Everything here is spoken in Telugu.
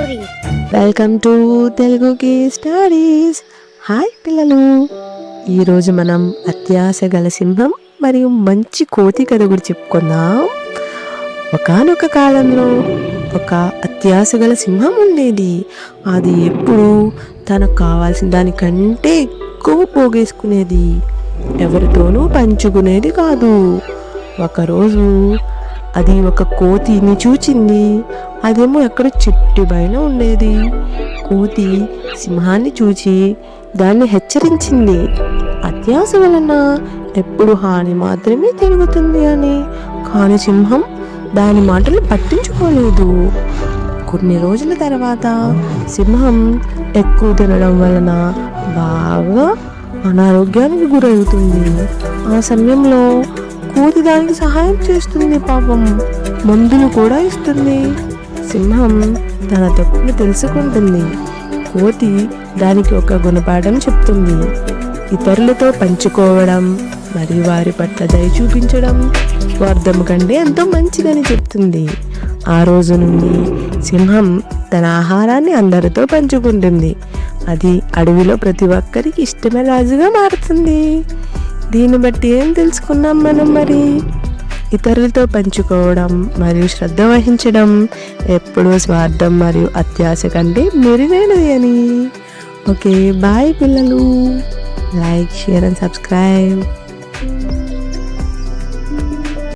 స్టోరీ. వెల్కమ్ టు తెలుగుకి స్టోరీస్. హాయ్ పిల్లలు, ఈరోజు మనం అత్యాశ గల సింహం మరియు మంచి కోతి కథ గురించి చెప్పుకుందాం. ఒకానొక కాలంలో ఒక అత్యాశ గల సింహం ఉండేది. అది ఎప్పుడు తనకు కావాల్సిన దానికంటే ఎక్కువ పోగేసుకునేది, ఎవరితోనూ పంచుకునేది కాదు. ఒకరోజు అది ఒక కోతిని చూచింది. అదేమో ఎక్కడ చెట్టు పైన ఉండేది. కోతి సింహాన్ని చూచి దాన్ని హెచ్చరించింది, అత్యాశ వలన ఎప్పుడు హాని మాత్రమే జరుగుతుంది అని. కానీ సింహం దాని మాటలు పట్టించుకోలేదు. కొన్ని రోజుల తర్వాత సింహం ఎక్కువ తినడం వలన బాగా అనారోగ్యానికి గురవుతుంది. ఆ సమయంలో కోతి దానికి సహాయం చేస్తుంది. పాపం మందులు కూడా ఇస్తుంది. సింహం తన తప్పును తెలుసుకుంటుంది. కోతి దానికి ఒక గుణపాఠం చెప్తుంది. ఇతరులతో పంచుకోవడం మరియు వారి పట్ల దయ చూపించడం స్వార్థం కంటే ఎంతో మంచిదని చెప్తుంది. ఆ రోజు నుండి సింహం తన ఆహారాన్ని అందరితో పంచుకుంటుంది. అది అడవిలో ప్రతి ఒక్కరికి ఇష్టమైన రాజుగా మారుతుంది. దీన్ని బట్టి ఏం తెలుసుకున్నాం మనం? మరి ఇతరులతో పంచుకోవడం మరియు శ్రద్ధ వహించడం ఎప్పుడూ స్వార్థం మరియు అత్యాశ కంటే మెరుగైనది అని. ఓకే, బాయ్ పిల్లలు. Like, share and subscribe.